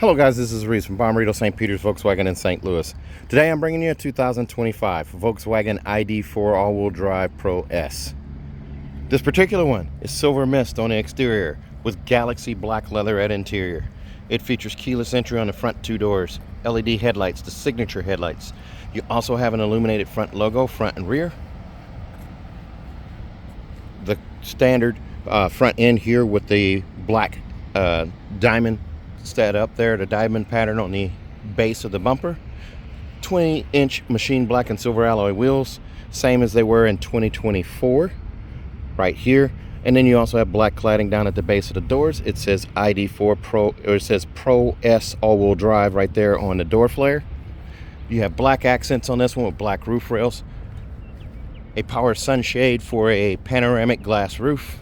Hello guys, this is Reese from Bomberito St. Peter's Volkswagen in St. Louis. Today I'm bringing you a 2025 Volkswagen ID.4 all-wheel drive Pro S. This particular one is silver mist on the exterior with galaxy black leatherette interior. It features keyless entry on the front two doors, LED headlights, the signature headlights. You also have an illuminated front logo, front and rear. The standard front end here with the black diamond set up there, the diamond pattern on the base of the bumper. 20-inch machine black and silver alloy wheels, same as they were in 2024 right here. And then you also have black cladding down at the base of the doors. It says ID.4 Pro, or it says Pro S all-wheel drive right there on the door flare. You have black accents on this one with black roof rails, a power sunshade for a panoramic glass roof.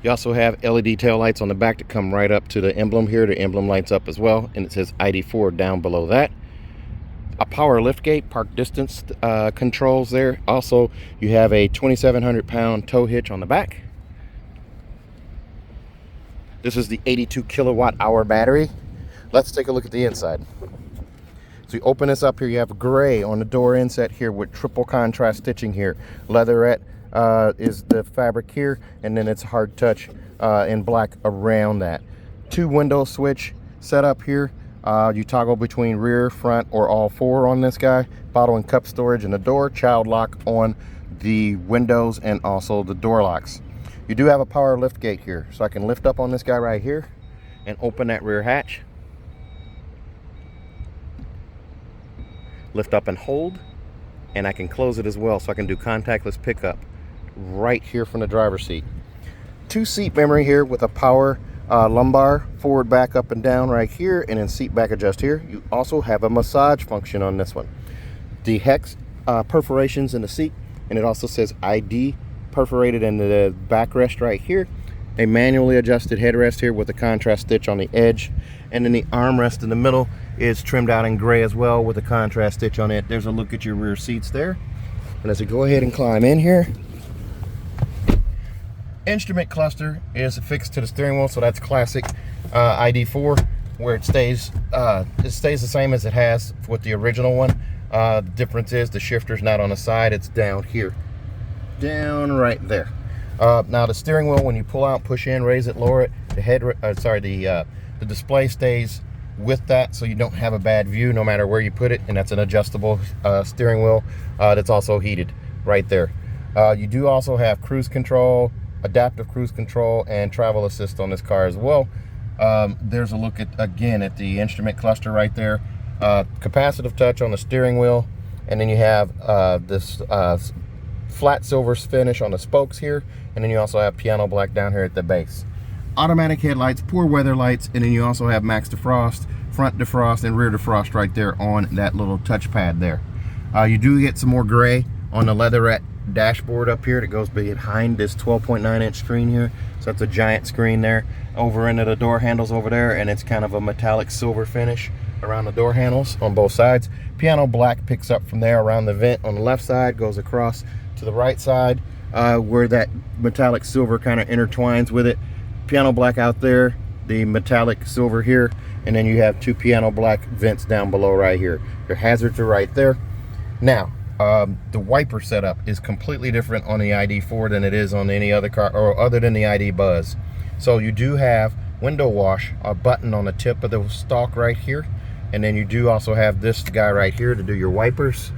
You also have LED tail lights on the back that come right up to the emblem here. The emblem lights up as well, and it says ID.4 down below that. A power liftgate, park distance controls there. Also, you have a 2,700 pound tow hitch on the back. This is the 82 kilowatt hour battery. Let's take a look at the inside. So you open this up here, you have gray on the door inset here with triple contrast stitching here. Leatherette is the fabric here, and then it's hard touch in black around that. Two window switch set up here. You toggle between rear, front, or all four on this guy. Bottle and cup storage in the door, child lock on the windows, and also the door locks. You do have a power lift gate here, so I can lift up on this guy right here and open that rear hatch. Lift up and hold, and I can close it as well, so I can do contactless pickup right here from the driver's seat. Two seat memory here with a power lumbar, forward, back, up and down right here, and then seat back adjust here. You also have a massage function on this one. The hex perforations in the seat, and it also says ID perforated in the backrest right here. A manually adjusted headrest here with a contrast stitch on the edge, and then the armrest in the middle is trimmed out in gray as well with a contrast stitch on it. There's a look at your rear seats there. And as we go ahead and climb in here, instrument cluster is affixed to the steering wheel, so that's classic ID.4, where it stays the same as it has with the original one. The difference is the shifter's not on the side, it's down here, down right there. Now the steering wheel, when you pull out, push in, raise it, lower it, the display stays with that, so you don't have a bad view no matter where you put it, and that's an adjustable steering wheel that's also heated right there. You do also have cruise control, adaptive cruise control, and travel assist on this car as well. There's a look at the instrument cluster right there. Capacitive touch on the steering wheel, and then you have this flat silver finish on the spokes here, and then you also have piano black down here at the base. Automatic headlights, poor weather lights, and then you also have max defrost, front defrost, and rear defrost right there on that little touchpad there. You do get some more gray on the leatherette dashboard up here that goes behind this 12.9 inch screen here. So that's a giant screen there. Over into the door handles over there, and it's kind of a metallic silver finish around the door handles on both sides. Piano black picks up from there around the vent on the left side, goes across to the right side where that metallic silver kind of intertwines with it. Piano black out there, the metallic silver here, and then you have two piano black vents down below right here. Your hazards are right there. Now, the wiper setup is completely different on the ID.4 than it is on any other car, or other than the ID Buzz. So you do have window wash, a button on the tip of the stalk right here, and then you do also have this guy right here to do your wipers.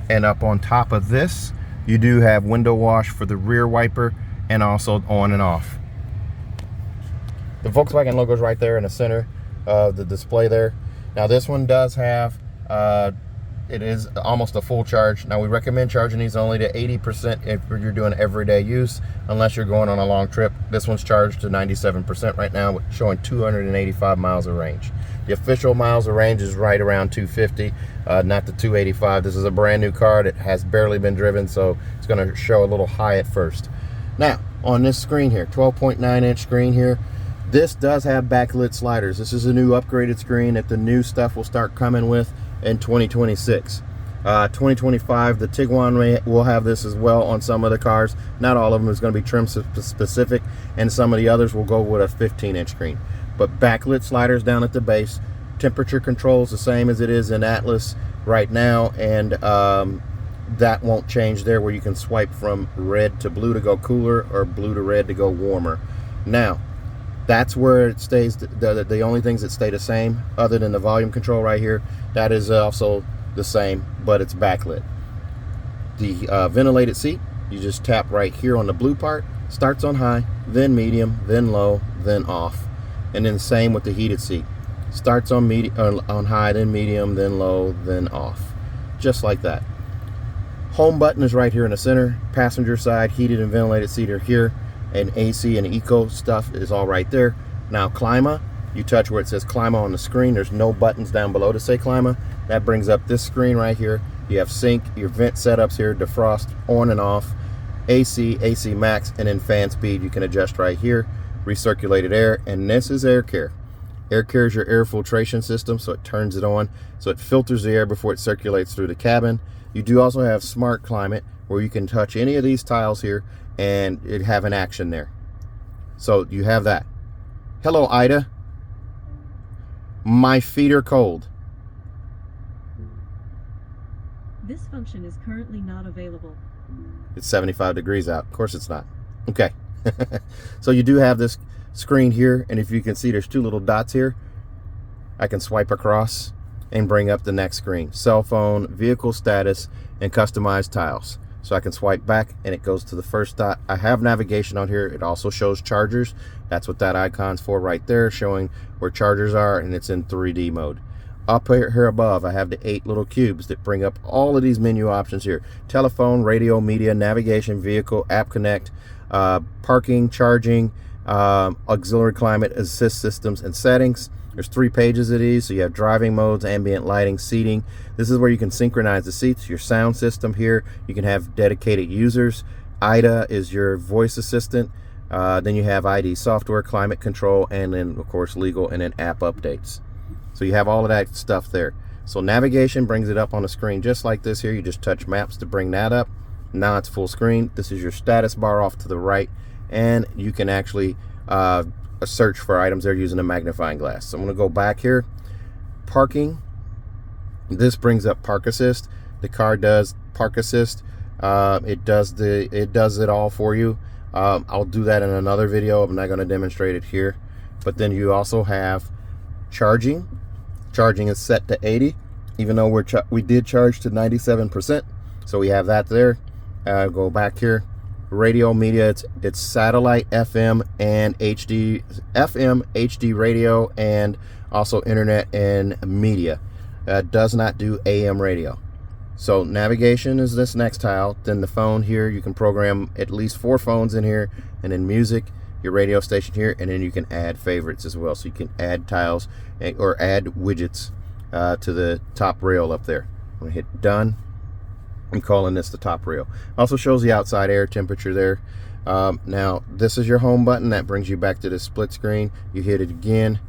And up on top of this, you do have window wash for the rear wiper, and also on and off. The Volkswagen logo is right there in the center of the display there. Now this one does have it is almost a full charge. Now we recommend charging these only to 80% if you're doing everyday use, unless you're going on a long trip. This one's charged to 97% right now, showing 285 miles of range. The official miles of range is right around 250, not the 285. This is a brand new car that has barely been driven, so it's gonna show a little high at first. Now, on this screen here, 12.9 inch screen here, this does have backlit sliders. This is a new upgraded screen that the new stuff will start coming with in 2026. 2025, the Tiguan will have this as well on some of the cars. Not all of them is going to be trim specific, and some of the others will go with a 15-inch screen. But backlit sliders down at the base. Temperature controls the same as it is in Atlas right now, and that won't change there, where you can swipe from red to blue to go cooler or blue to red to go warmer. Now, that's where it stays. The only things that stay the same, other than the volume control right here, that is also the same, but it's backlit. The ventilated seat, you just tap right here on the blue part. Starts on high, then medium, then low, then off. And then same with the heated seat. Starts on on high, then medium, then low, then off. Just like that. Home button is right here in the center. Passenger side, heated and ventilated seat are here. And AC and eco stuff is all right there. Now Clima, you touch where it says Clima on the screen. There's no buttons down below to say Clima. That brings up this screen right here. You have sync, your vent setups here, defrost on and off, AC, AC max, and then fan speed you can adjust right here. Recirculated air, and this is air care. Air care is your air filtration system, so it turns it on, so it filters the air before it circulates through the cabin. You do also have smart climate, where you can touch any of these tiles here and it have an action there. So you have that. Hello, Ida. My feet are cold. This function is currently not available. It's 75 degrees out. Of course it's not. Okay. So you do have this screen here, and if you can see, there's two little dots here. I can swipe across and bring up the next screen. Cell phone, vehicle status, and customized tiles. So I can swipe back and it goes to the first dot. I have navigation on here. It also shows chargers. That's what that icon's for right there, showing where chargers are, and it's in 3D mode. Up here above, I have the 8 little cubes that bring up all of these menu options here. Telephone, radio, media, navigation, vehicle, app connect, parking, charging, auxiliary climate assist systems, and settings. There's 3 pages of these, so you have driving modes, ambient lighting, seating. This is where you can synchronize the seats, your sound system here. You can have dedicated users. Ida is your voice assistant. Then you have ID software, climate control, and then of course legal, and then app updates. So you have all of that stuff there. So navigation brings it up on the screen just like this here. You just touch maps to bring that up. Now it's full screen. This is your status bar off to the right, and you can actually search for items there using a magnifying glass. So I'm going to go back here. Parking. This brings up park assist. The car does park assist. It does it all for you. I'll do that in another video. I'm not going to demonstrate it here. But then you also have charging. Charging is set to 80, even though we did charge to 97%. So we have that there. Go back here. Radio media, it's satellite, FM, and HD, FM, HD radio, and also internet and media. Does not do AM radio. So navigation is this next tile. Then the phone here, you can program at least 4 phones in here, and then music, your radio station here, and then you can add favorites as well. So you can add tiles or add widgets to the top rail up there. I'm gonna hit done. I'm calling this the top rail. Also shows the outside air temperature there. Now this is your home button. That brings you back to the split screen. You hit it again,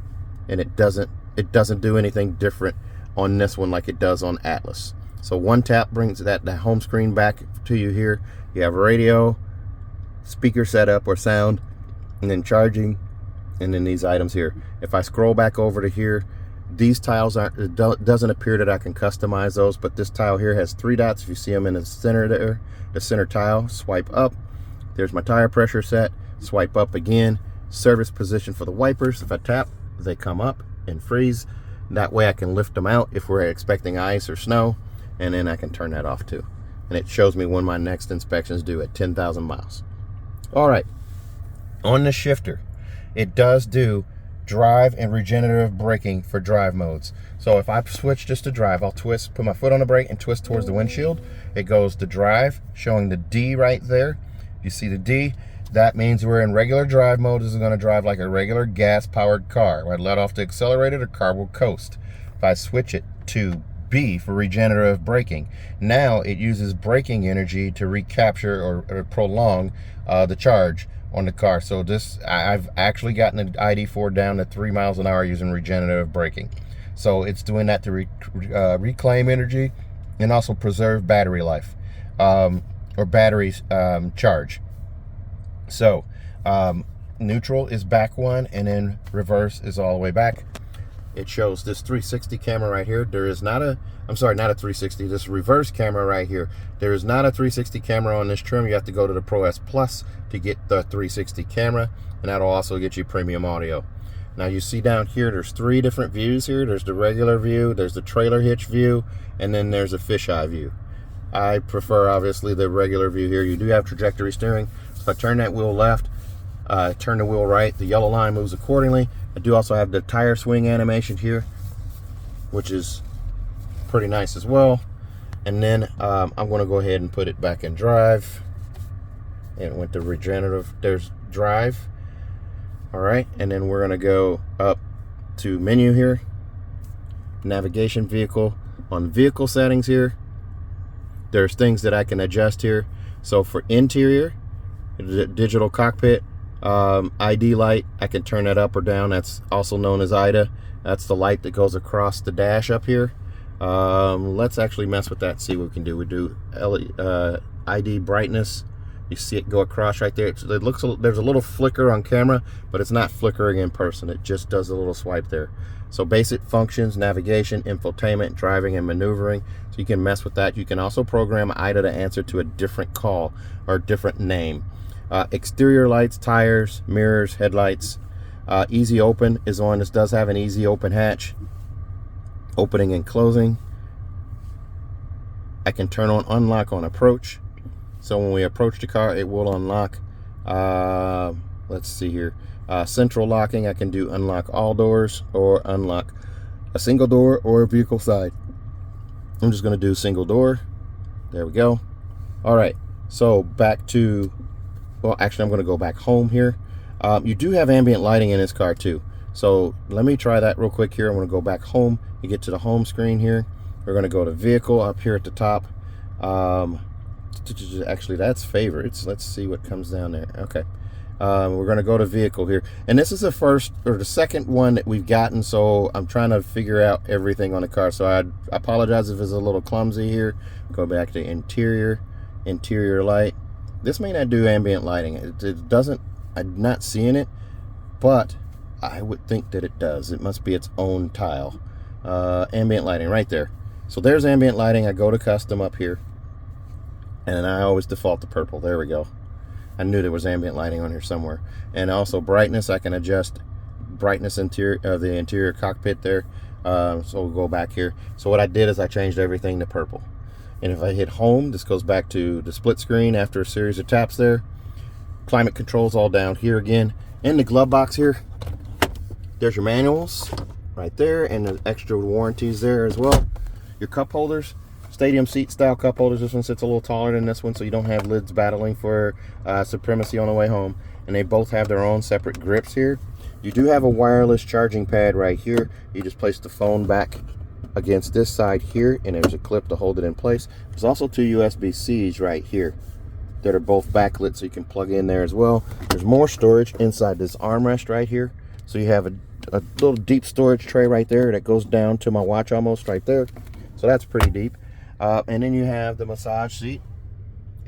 and it doesn't do anything different on this one like it does on Atlas. So one tap brings that home screen back to you here. You have radio, speaker setup or sound, and then charging, and then these items here. If I scroll back over to here, these tiles it doesn't appear that I can customize those, but this tile here has 3 dots. If you see them in the center there, the center tile, swipe up. There's my tire pressure set. Swipe up again. Service position for the wipers. If I tap, they come up and freeze. That way I can lift them out if we're expecting ice or snow, and then I can turn that off too. And it shows me when my next inspection is due at 10,000 miles. All right, on the shifter, it does do drive and regenerative braking for drive modes. So if I switch just to drive, I'll twist, put my foot on the brake and twist towards the windshield. It goes to drive, showing the D right there. You see the D? That means we're in regular drive mode. This is going to drive like a regular gas-powered car. When I let off the accelerator, the car will coast. If I switch it to B for regenerative braking, now it uses braking energy to recapture or prolong the charge on the car. So this, I've actually gotten the ID.4 down to 3 miles an hour using regenerative braking. So it's doing that to reclaim energy and also preserve battery life, or battery charge. So neutral is back one, and then reverse is all the way back. It shows this 360 camera right here. There is not a, I'm sorry, not a 360, this reverse camera right here. There is not a 360 camera on this trim. You have to go to the Pro S Plus to get the 360 camera, and that'll also get you premium audio. Now you see down here, there's 3 different views here. There's the regular view, there's the trailer hitch view, and then there's a fisheye view. I prefer, obviously, the regular view here. You do have trajectory steering. So if I turn that wheel left, turn the wheel right, the yellow line moves accordingly. I do also have the tire swing animation here, which is pretty nice as well. And then I'm going to go ahead and put it back in drive. And it went to regenerative. There's drive. All right, and then we're going to go up to menu here, navigation, vehicle. On vehicle settings here, there's things that I can adjust here. So for interior, digital cockpit, ID light, I can turn that up or down. That's also known as IDA. That's the light that goes across the dash up here. Let's actually mess with that and see what we can do. We do ID brightness. You see it go across right there. It looks, there's a little flicker on camera, but it's not flickering in person. It just does a little swipe there. So basic functions, navigation, infotainment, driving, and maneuvering. So you can mess with that. You can also program IDA to answer to a different call or a different name. Exterior lights, tires, mirrors, headlights. Easy open is on. This does have an easy open hatch. Opening and closing. I can turn on unlock on approach. So when we approach the car, it will unlock. Let's see here. Central locking, I can do unlock all doors or unlock a single door or a vehicle side. I'm just going to do single door. There we go. All right. So back to, well, actually, I'm going to go back home here. You do have ambient lighting in this car too. So let me try that real quick here. I'm going to go back home. You get to the home screen here. We're going to go to vehicle up here at the top. Actually, that's favorites. Let's see what comes down there. Okay. We're going to go to vehicle here. And this is the first or the second one that we've gotten. So I'm trying to figure out everything on the car. So I apologize if it's a little clumsy here. Go back to interior light. This may not do ambient lighting. It doesn't, I'm not seeing it, but I would think that it does. It must be its own tile. Ambient lighting right there. So there's ambient lighting. I go to custom up here, and I always default to purple. There we go. I knew there was ambient lighting on here somewhere. And also brightness, I can adjust brightness interior of the interior cockpit there. So we'll go back here. So what I did is I changed everything to purple. And if I hit home, this goes back to the split screen after a series of taps there. Climate controls all down here again. In the glove box here, there's your manuals right there, and the extra warranties there as well. Your cup holders, stadium seat style cup holders. This one sits a little taller than this one, so you don't have lids battling for supremacy on the way home. And they both have their own separate grips here. You do have a wireless charging pad right here. You just place the phone back against this side here, and there's a clip to hold it in place. There's also 2 USB-Cs right here that are both backlit, so you can plug in there as well. There's more storage inside this armrest right here. So you have a little deep storage tray right there that goes down to my watch almost right there. So that's pretty deep. And then you have the massage seat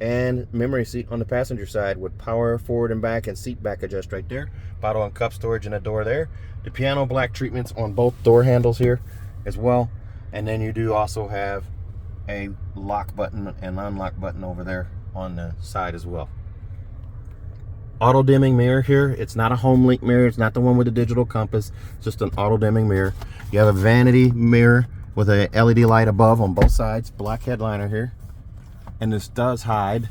and memory seat on the passenger side with power forward and back and seat back adjust right there. Bottle and cup storage and a door there. The piano black treatments on both door handles here as well. And then you do also have a lock button and unlock button over there on the side as well. Auto dimming mirror here. It's not a home link mirror. It's not the one with the digital compass. It's just an auto dimming mirror. You have a vanity mirror with a LED light above on both sides. Black headliner here. And this does hide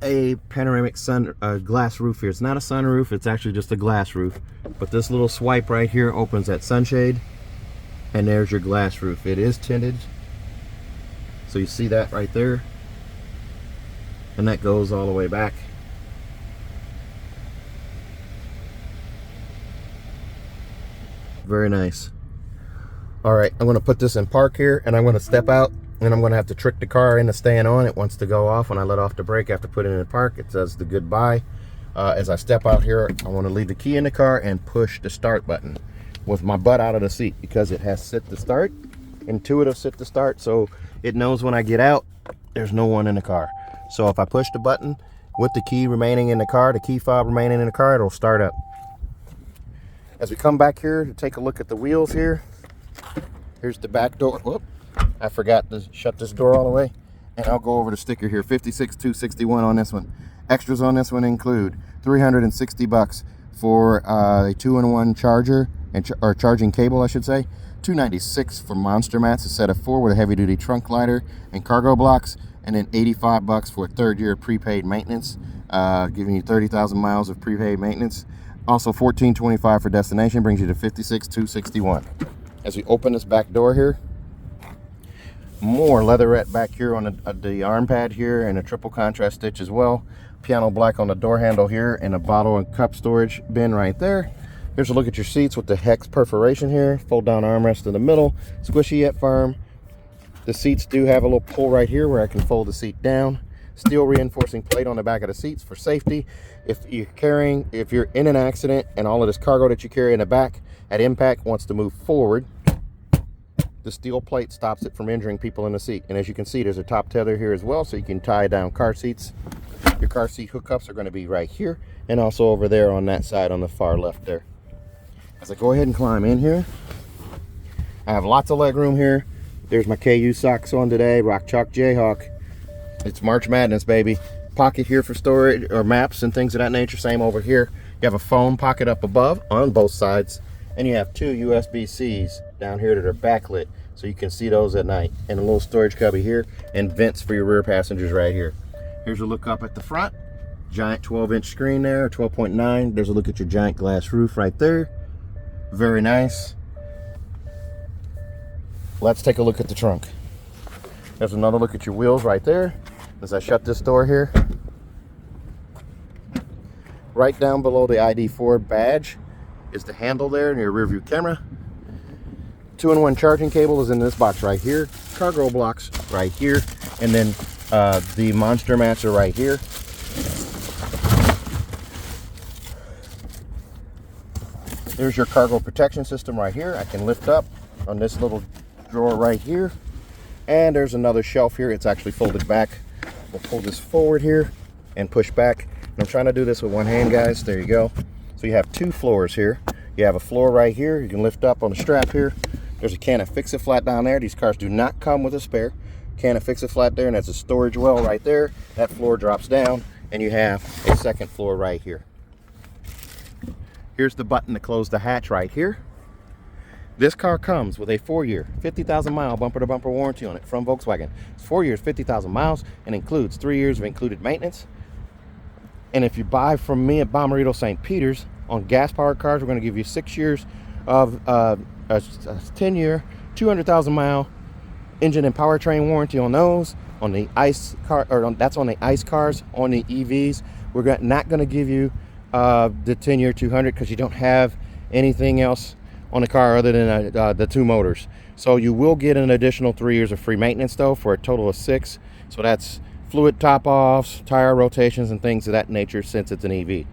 a panoramic sun glass roof here. It's not a sunroof. It's actually just a glass roof. But this little swipe right here opens that sunshade. And there's your glass roof. It is tinted. So you see that right there. And that goes all the way back. Very nice. All right, I'm going to put this in park here, and I'm going to step out, and I'm going to have to trick the car into staying on. It wants to go off when I let off the brake after putting it in park. It says the goodbye. As I step out here, I want to leave the key in the car and push the start button with my butt out of the seat because it has sit to start, intuitive sit to start. So it knows when I get out, there's no one in the car. So if I push the button with the key remaining in the car, the key fob remaining in the car, it'll start up. As we come back here to take a look at the wheels here, here's the back door. Whoop, I forgot to shut this door all the way. And I'll go over the sticker here, 56,261 on this one. Extras on this one include $360 for a 2-in-1 charger, or charging cable, I should say. $296 for monster mats, a set of 4 with a heavy-duty trunk lighter and cargo blocks, and then $85 for a 3rd year prepaid maintenance, giving you 30,000 miles of prepaid maintenance. Also $1425 for destination, brings you to $56,261. As we open this back door here, more leatherette back here on the arm pad here, and a triple contrast stitch as well. Piano black on the door handle here, and a bottle and cup storage bin right there. Here's a look at your seats with the hex perforation here. Fold down armrest in the middle, squishy yet firm. The seats do have a little pull right here where I can fold the seat down. Steel reinforcing plate on the back of the seats for safety. If you're in an accident and all of this cargo that you carry in the back at impact wants to move forward, the steel plate stops it from injuring people in the seat. And as you can see, there's a top tether here as well, so you can tie down car seats. Your car seat hookups are going to be right here, and also over there on that side on the far left there. As I go ahead and climb in here, I have lots of leg room here. There's my KU socks on today, Rock Chalk Jayhawk. It's March Madness, baby. Pocket here for storage or maps and things of that nature. Same over here. You have a phone pocket up above on both sides, and you have 2 USB-Cs down here that are backlit, so you can see those at night. And a little storage cubby here, and vents for your rear passengers right here. Here's a look up at the front. Giant 12-inch screen there, 12.9. There's a look at your giant glass roof right there. Very nice. Let's take a look at the trunk. There's another look at your wheels right there. As I shut this door here, right down below the ID.4 badge is the handle there in your rear view camera. 2-in-1 charging cable is in this box right here. Cargo blocks right here, and then the monster mats are right here. There's your cargo protection system right here. I can lift up on this little drawer right here. And there's another shelf here. It's actually folded back. We'll pull this forward here and push back. And I'm trying to do this with one hand, guys. There you go. So you have 2 floors here. You have a floor right here. You can lift up on the strap here. There's a can of Fix-A-Flat down there. These cars do not come with a spare. Can of Fix-A-Flat there, and that's a storage well right there. That floor drops down, and you have a 2nd floor right here. Here's the button to close the hatch right here. This car comes with a 4-year, 50,000-mile bumper-to-bumper warranty on it from Volkswagen. It's 4 years, 50,000 miles, and includes 3 years of included maintenance. And if you buy from me at Bommarito St. Peter's, on gas-powered cars, we're going to give you 6 years of a 10-year, 200,000-mile engine and powertrain warranty on those. On the ICE car, or that's on the ICE cars. On the EVs, we're not going to give you the 10-year 200 because you don't have anything else on the car other than the 2 motors. So you will get an additional 3 years of free maintenance though, for a total of 6. So that's fluid top offs, tire rotations, and things of that nature, since it's an EV.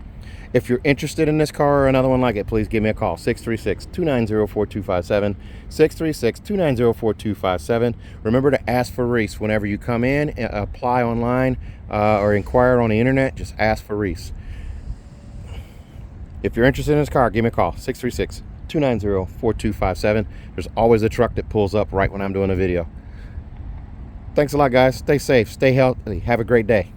If you're interested in this car or another one like it, please give me a call. 636-290-4257. 636-290-4257. Remember to ask for Reese whenever you come in, apply online, or inquire on the internet. Just ask for Reese. If you're interested in this car, give me a call. 636-290-4257. There's always a truck that pulls up right when I'm doing a video. Thanks a lot, guys. Stay safe, stay healthy, have a great day.